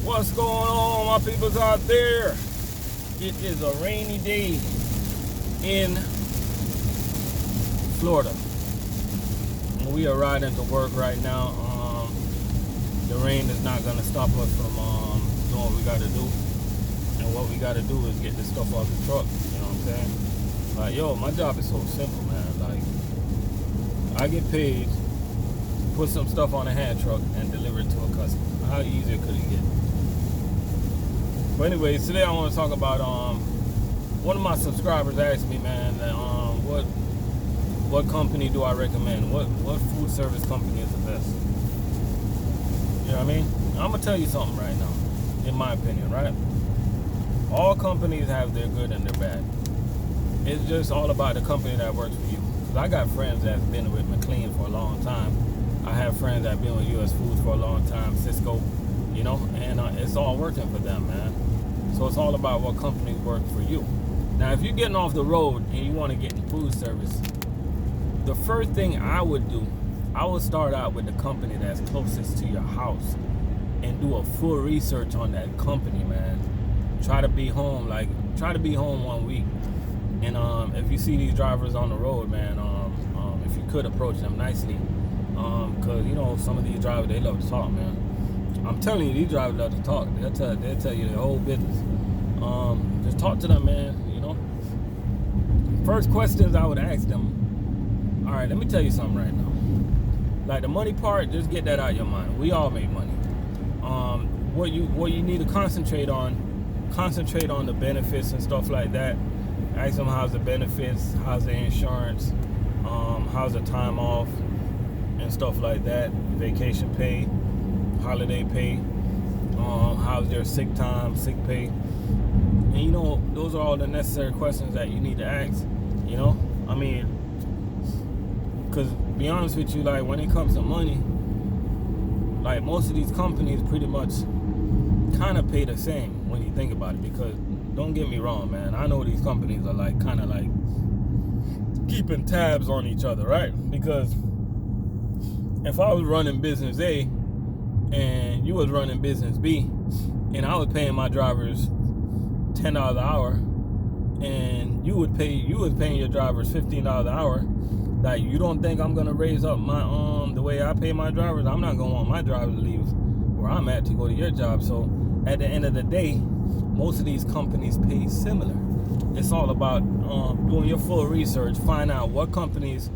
What's going on, my peoples out there? It is a rainy day in Florida. We are riding to work right now. The rain is not going to stop us from doing what we got to do. And what we got to do is get this stuff off the truck. You know what I'm saying? Like, yo, my job is so simple, man. Like, I get paid to put some stuff on a hand truck and deliver it to a customer. How easy could it get? But anyways, today I want to talk about one of my subscribers asked me, man, what company do I recommend? What food service company is the best? You know what I mean? I'm gonna tell you something right now, in my opinion, right? All companies have their good and their bad. It's just all about the company that works for you. 'Cause I got friends that's been with McLean for a long time. I have friends that have been with US Foods for a long time, Cisco, you know, and it's all working for them, man. So it's all about what company works for you. Now, if you're getting off the road and you want to get in food service, the first thing I would do, I would start out with the company that's closest to your house and do a full research on that company, man. Try to be home 1 week. And if you see these drivers on the road, man, if you could approach them nicely, because you know some of these drivers, they love to talk, man. I'm telling you, these drivers love to talk. They'll tell you their whole business. Just talk to them, man. You know. First questions I would ask them. All right, let me tell you something right now. Like the money part, just get that out of your mind. We all make money. What you need to concentrate on the benefits and stuff like that. Ask them how's the benefits, how's the insurance, how's the time off, and stuff like that. Vacation pay, holiday pay, how's their sick time, sick pay. And you know, those are all the necessary questions that you need to ask. You know, I mean, because be honest with you, like when it comes to money, like most of these companies pretty much kind of pay the same when you think about it. Because don't get me wrong, man, I know these companies are like kind of like keeping tabs on each other, right? Because if I was running business A and you was running business B and I was paying my drivers $10 an hour and you was paying your drivers $15 an hour, like, you don't think I'm gonna raise up my the way I pay my drivers? I'm not gonna want my drivers to leave where I'm at to go to your job. So at the end of the day, most of these companies pay similar. It's all about doing your full research, find out what companies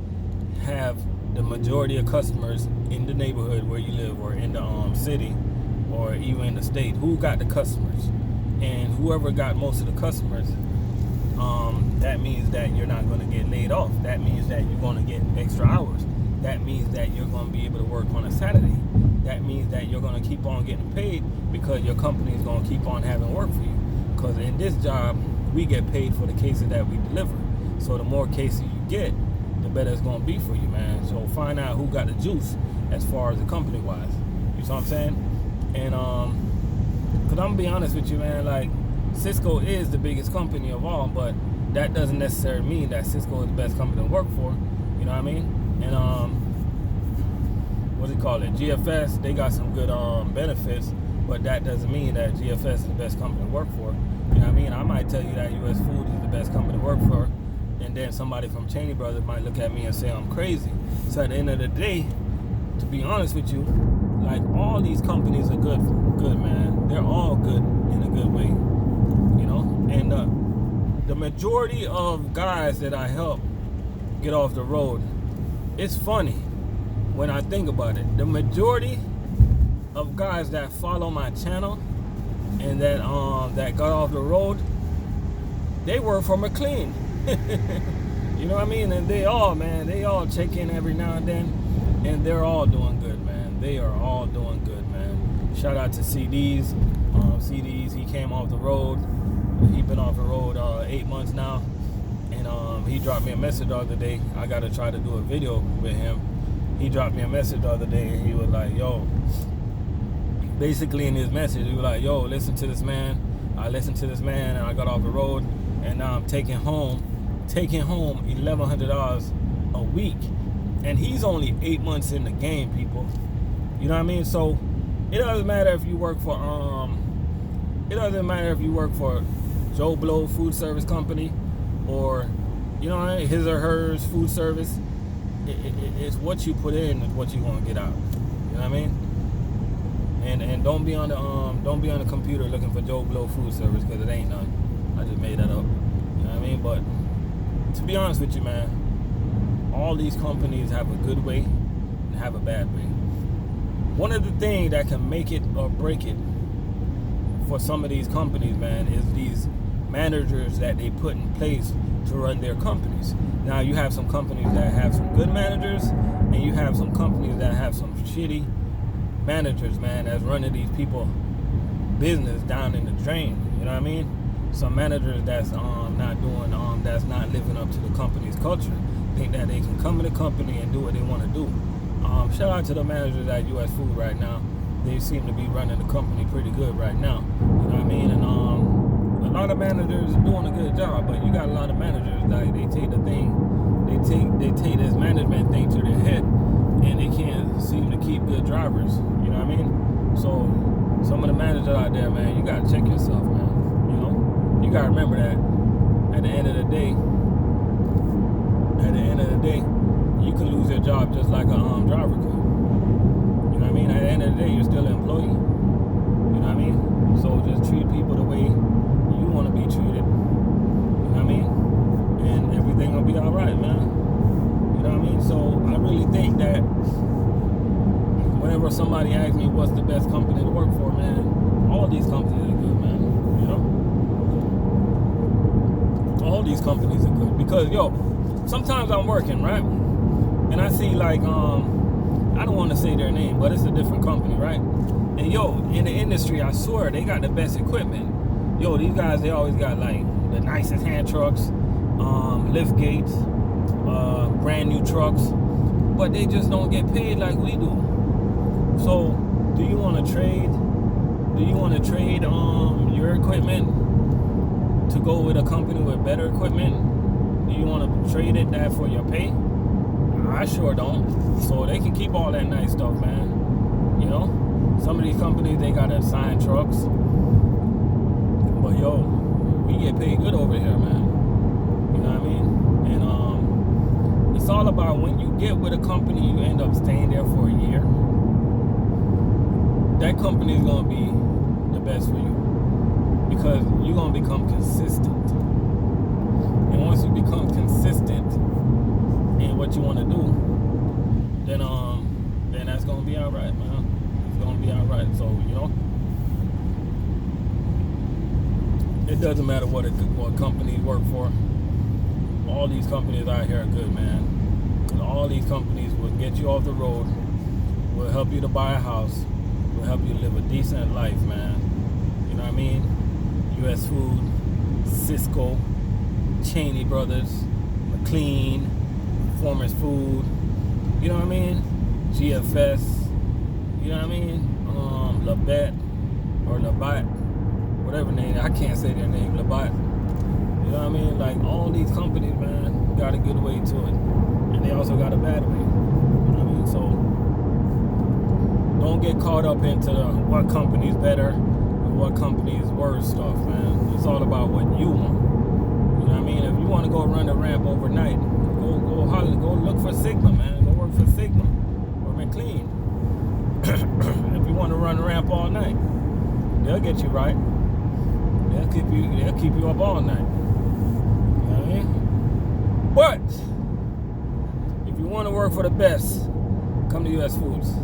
have the majority of customers in the neighborhood where you live, or in the city, or even in the state. Who got the customers? And whoever got most of the customers, that means that you're not going to get laid off. That means that you're going to get extra hours. That means that you're going to be able to work on a Saturday. That means that you're going to keep on getting paid because your company is going to keep on having work for you. Because in this job, we get paid for the cases that we deliver. So the more cases you get, the better it's going to be for you, man. So find out who got the juice as far as the company-wise. You see what I'm saying? And because I'm going to be honest with you, man, like, Cisco is the biggest company of all, but that doesn't necessarily mean that Cisco is the best company to work for. You know what I mean? And what do you call it? GFS, they got some good benefits, but that doesn't mean that GFS is the best company to work for. You know what I mean? I might tell you that US Food is the best company to work for, and then somebody from Cheney Brothers might look at me and say I'm crazy. So at the end of the day, to be honest with you, like, all these companies are good, man. They're all good in a good way, you know. And the majority of guys that I help get off the road, it's funny when I think about it. The majority of guys that follow my channel and that got off the road, they work for McLean. You know what I mean? And they all check in every now and then, and they're all doing good, man. They are all doing good, man. Shout out to CDs. CDs, he came off the road. He's been off the road 8 months now, and he dropped me a message the other day. I got to try to do a video with him. He dropped me a message the other day, and he was like, yo, basically in his message, he was like, yo, listen to this man. I listened to this man, and I got off the road, and now I'm taking home $1,100 a week, and he's only 8 months in the game, people. You know what I mean? So It doesn't matter if you work for Joe Blow Food Service Company, or his or hers food service. It's what you put in is what you want to get out. You know what I mean? And don't be on the computer looking for Joe Blow Food Service, because it ain't none. I just made that up. You know what I mean? But to be honest with you, man, all these companies have a good way and have a bad way. One of the things that can make it or break it for some of these companies, man, is these managers that they put in place to run their companies. Now, you have some companies that have some good managers, and you have some companies that have some shitty managers, man, that's running these people business down in the drain. You know what I mean? Some managers that's not doing that's not living up to the company's culture, think that they can come in the company and do what they want to do. Shout out to the managers at US Food right now. They seem to be running the company pretty good right now. You know what I mean? And a lot of managers are doing a good job, but you got a lot of managers that they take this management thing to their head, and they can't seem to keep good drivers. You know what I mean? So some of the managers out there, man, you gotta check yourself, man. You gotta remember that at the end of the day, you can lose your job just like a driver could. You know what I mean? At the end of the day, you're still an employee. You know what I mean? So just treat people the way you want to be treated. You know what I mean? And everything will be all right, man. You know what I mean? So I really think that whenever somebody asks me what's the best company to work for, man, all these companies are good, man. You know? All these companies are good. Because, sometimes I'm working, right? And I see, like, I don't want to say their name, but it's a different company, right? And, in the industry, I swear, they got the best equipment. These guys, they always got, like, the nicest hand trucks, lift gates, brand new trucks, but they just don't get paid like we do. So, do you want to trade your equipment to go with a company with better equipment? Do you want to trade that for your pay? I sure don't. So they can keep all that nice stuff, man. Some of these companies, they got assigned trucks, but we get paid good over here, man. You know what I mean? And it's all about when you get with a company, you end up staying there for a year. That company is gonna be the best for you, because you're gonna become consistent. And once you become consistent in what you want to do, then that's gonna be all right, man. It's gonna be all right. So it doesn't matter what company you work for. All these companies out here are good, man. And all these companies will get you off the road, will help you to buy a house, will help you live a decent life, man. You know what I mean? US Food, Cisco, Cheney Brothers, McLean, Performance Food, you know what I mean? GFS, you know what I mean? Labatt or Labatt, whatever name, I can't say their name, Labatt. You know what I mean? Like, all these companies, man, got a good way to it. And they also got a bad way. You know what I mean? So don't get caught up into what company's better and what company's worse stuff, man. It's all about what you want. You know what I mean? If you want to go run a ramp overnight, go look for Sigma, man. Go work for Sigma or McLean. If you want to run a ramp all night, they'll get you right. They'll keep you up all night. You know what I mean? But if you want to work for the best, come to US Foods.